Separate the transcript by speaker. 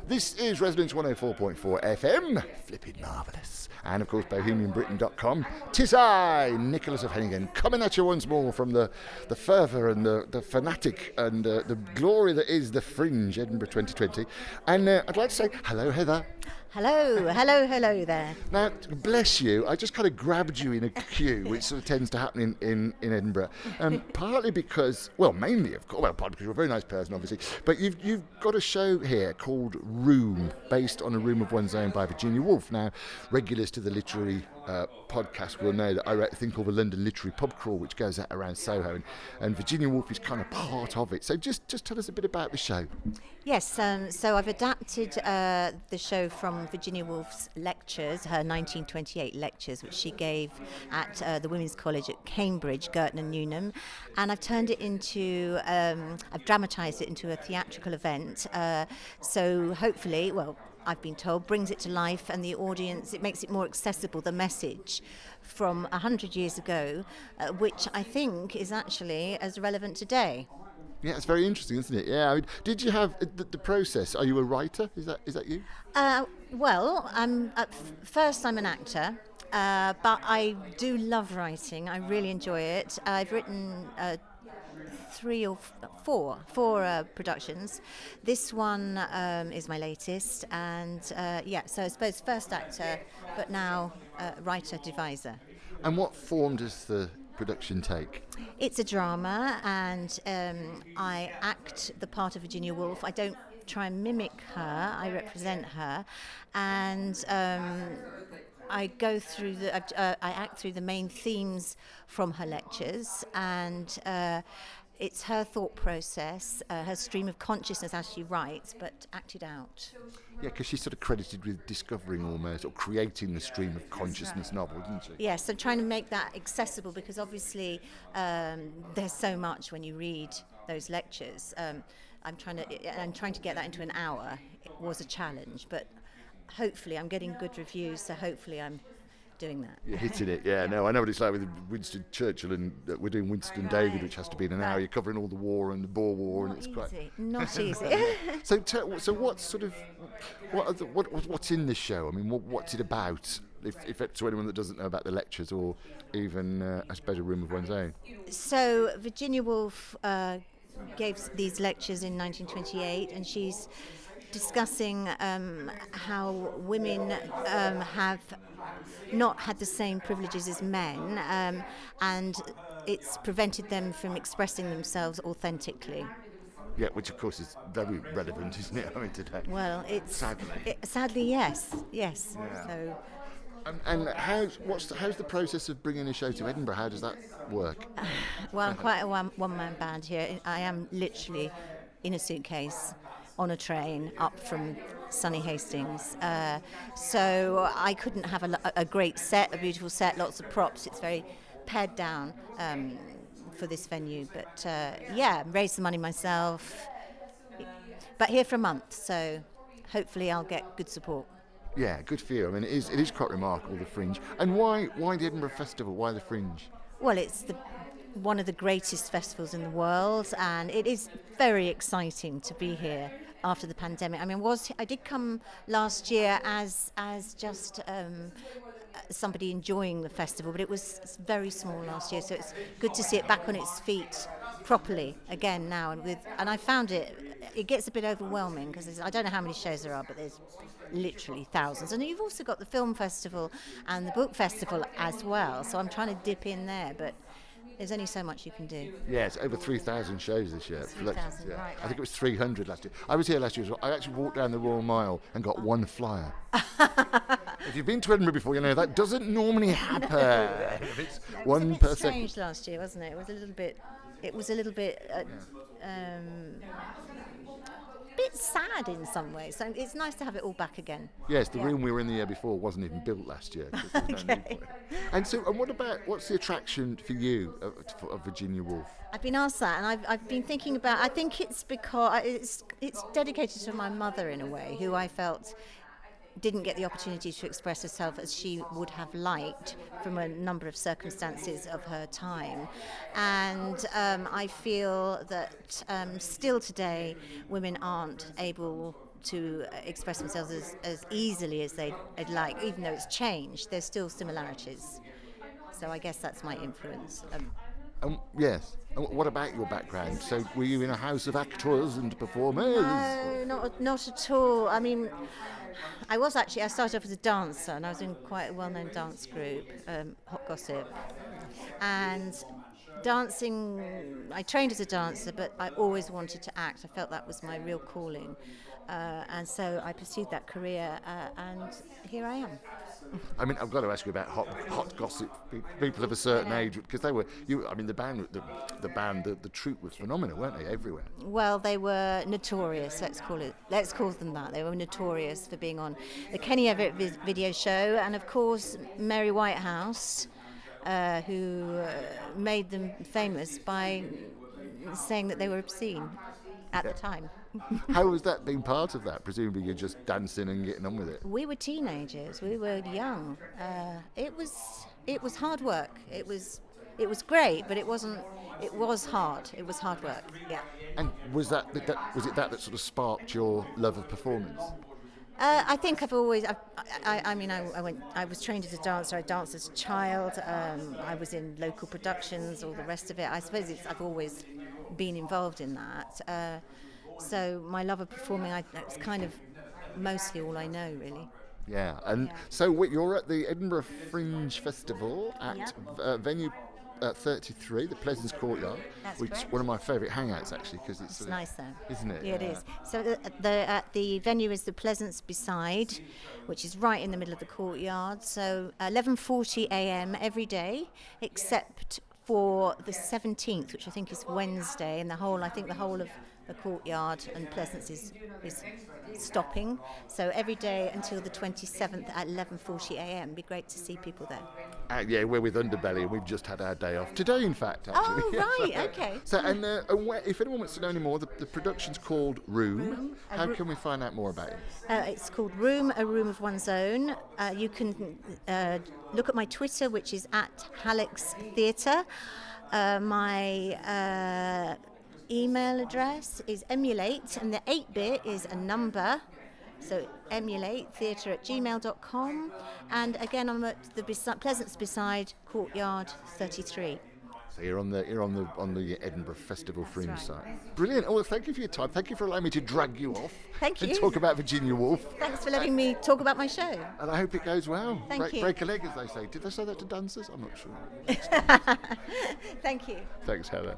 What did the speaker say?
Speaker 1: This is Resonance 104.4 FM, flipping marvellous. And of course, BohemianBritain.com. 'Tis I, Nicholas of Hennegan, coming at you once more from the fervour and the fanatic and the glory that is the Fringe, Edinburgh 2020. And I'd like to say hello, Heather.
Speaker 2: Hello there.
Speaker 1: Now, bless you, I just kind of grabbed you in a queue, which sort of tends to happen in Edinburgh. Partly because, mainly, of course, partly because you're a very nice person, obviously, but you've got a show here called Room, based on A Room of One's Own by Virginia Woolf. Now, regulars to the literary podcast will know that I write a thing called the London Literary Pub Crawl, which goes out around Soho, and Virginia Woolf is kind of part of it. So just tell us a bit about the show.
Speaker 2: Yes, so I've adapted the show from Virginia Woolf's lectures, her 1928 lectures, which she gave at the Women's College at Cambridge, Girton and Newnham, and I've turned it into, I've dramatised it into a theatrical event, so hopefully, I've been told, brings it to life, and the audience, it makes it more accessible, the message from 100 years ago, which I think is actually as relevant today.
Speaker 1: Yeah, it's very interesting, isn't it? Yeah, I mean, did you have the process? Are you a writer? Is that you?
Speaker 2: First I'm an actor, but I do love writing. I really enjoy it. I've written four productions. This one is my latest, and so I suppose first actor, but now writer, deviser.
Speaker 1: And what form does the production take?
Speaker 2: It's a drama, and I act the part of Virginia Woolf. I don't try and mimic her, I represent her, and I go through I act through the main themes from her lectures, and it's her thought process, her stream of consciousness as she writes, but acted out.
Speaker 1: Yeah, because she's sort of credited with discovering almost, or creating the stream of consciousness novel, isn't she?
Speaker 2: Yes, I'm trying to make that accessible, because obviously there's so much when you read those lectures. I'm trying to get that into an hour. It was a challenge, but hopefully I'm getting good reviews, so hopefully I'm doing that.
Speaker 1: You're hitting it, yeah. No, I know what it's like with Winston Churchill, and we're doing Winston David, which has to be in an hour. You're covering all the war and the Boer War, and it's
Speaker 2: not easy.
Speaker 1: So what's sort of what's in this show? I mean, what's it about? If to anyone that doesn't know about the lectures, or even I suppose A Room of One's Own.
Speaker 2: So Virginia Woolf gave these lectures in 1928, and she's discussing how women have not had the same privileges as men, and it's prevented them from expressing themselves authentically.
Speaker 1: Yeah, which of course is very relevant, isn't it? I mean, today.
Speaker 2: Well, sadly, yes. Yeah. So.
Speaker 1: And how's the process of bringing a show to Edinburgh? How does that work?
Speaker 2: Well, I'm quite a one-man band here. I am literally in a suitcase on a train up from sunny Hastings. So I couldn't have a great set, a beautiful set, lots of props. It's very pared down for this venue. But raised the money myself. But here for a month, so hopefully I'll get good support.
Speaker 1: Yeah, good for you. I mean, it is quite remarkable, the Fringe. And why the Edinburgh Festival? Why the Fringe?
Speaker 2: Well, it's one of the greatest festivals in the world, and it is very exciting to be here after the pandemic. I mean, I did come last year as just somebody enjoying the festival, but it was very small last year, so it's good to see it back on its feet properly again now. And I found it gets a bit overwhelming, because I don't know how many shows there are, but there's literally thousands. And you've also got the film festival and the book festival as well, so I'm trying to dip in there, but there's only so much you can do.
Speaker 1: Yeah, it's over 3,000 shows this year.
Speaker 2: 3,000,
Speaker 1: yeah.
Speaker 2: right.
Speaker 1: I think it was 300 last year. I was here last year as well. I actually walked down the Royal Mile and got one flyer. If you've been to Edinburgh before, you know that doesn't normally happen. It's one per second.
Speaker 2: It was strange last year, wasn't it? It was a little bit bit sad in some ways, so it's nice to have it all back again.
Speaker 1: Yes, the room we were in the year before wasn't even built last year.
Speaker 2: Okay.
Speaker 1: And what's the attraction for you of Virginia Woolf?
Speaker 2: I've been asked that, and I've been thinking about. I think it's because it's dedicated to my mother in a way, who I felt didn't get the opportunity to express herself as she would have liked from a number of circumstances of her time. And I feel that still today women aren't able to express themselves as easily as they'd like, even though it's changed. There's still similarities. So I guess that's my influence.
Speaker 1: Yes. And what about your background? So were you in a house of actors and performers?
Speaker 2: No, not at all. I mean, I started off as a dancer, and I was in quite a well-known dance group, Hot Gossip. And dancing, I trained as a dancer, but I always wanted to act. I felt that was my real calling. And so I pursued that career, and here I am.
Speaker 1: I mean, I've got to ask you about hot gossip. People of a certain age, because they were. The band, the troupe was phenomenal, weren't they? Everywhere.
Speaker 2: Well, they were notorious. Let's call them that. They were notorious for being on the Kenny Everett video show, and of course Mary Whitehouse, who made them famous by saying that they were obscene at the time.
Speaker 1: How was that being part of that? Presumably you're just dancing and getting on with it.
Speaker 2: We were teenagers. We were young. It was hard work. It was great, but it wasn't. It was hard. It was hard work. Yeah.
Speaker 1: And was it that sort of sparked your love of performance?
Speaker 2: I think I've always. I was trained as a dancer. I danced as a child. I was in local productions. All the rest of it. I suppose I've always been involved in that. So my love of performing, it's kind of mostly all I know, really.
Speaker 1: Yeah, and so you're at the Edinburgh Fringe Festival at venue 33, the Pleasance Courtyard, which is one of my favourite hangouts actually, because it's
Speaker 2: nice there,
Speaker 1: isn't it?
Speaker 2: Yeah, it is. So the venue is the Pleasance Beside, which is right in the middle of the courtyard. So 11:40 a.m. every day, except for the 17th, which I think is Wednesday, and the whole of the courtyard and Pleasance is stopping. So every day until the 27th at 11:40 a.m. It'd be great to see people there.
Speaker 1: Yeah, we're with Underbelly, and we've just had our day off today, in fact. Actually.
Speaker 2: Oh, right, okay.
Speaker 1: So, and if anyone wants to know any more, the production's called Room. How can we find out more about it?
Speaker 2: It's called Room, a Room of One's Own. You can look at my Twitter, which is @Hallex Theatre. My email address is emulate, and the 8-bit is a number, so emulatetheatre@gmail.com. And again, I'm at the Pleasance Beside Courtyard 33.
Speaker 1: So you're on the Edinburgh Festival Fringe site. Brilliant. Oh, well, thank you for your time. Thank you for allowing me to drag you off.
Speaker 2: Thank you.
Speaker 1: And talk about Virginia Woolf.
Speaker 2: Thanks for letting me talk about my show.
Speaker 1: And I hope it goes well.
Speaker 2: Thank you.
Speaker 1: Break a leg, as they say. Did they say that to dancers? I'm not sure.
Speaker 2: Thank you.
Speaker 1: Thanks, Heather.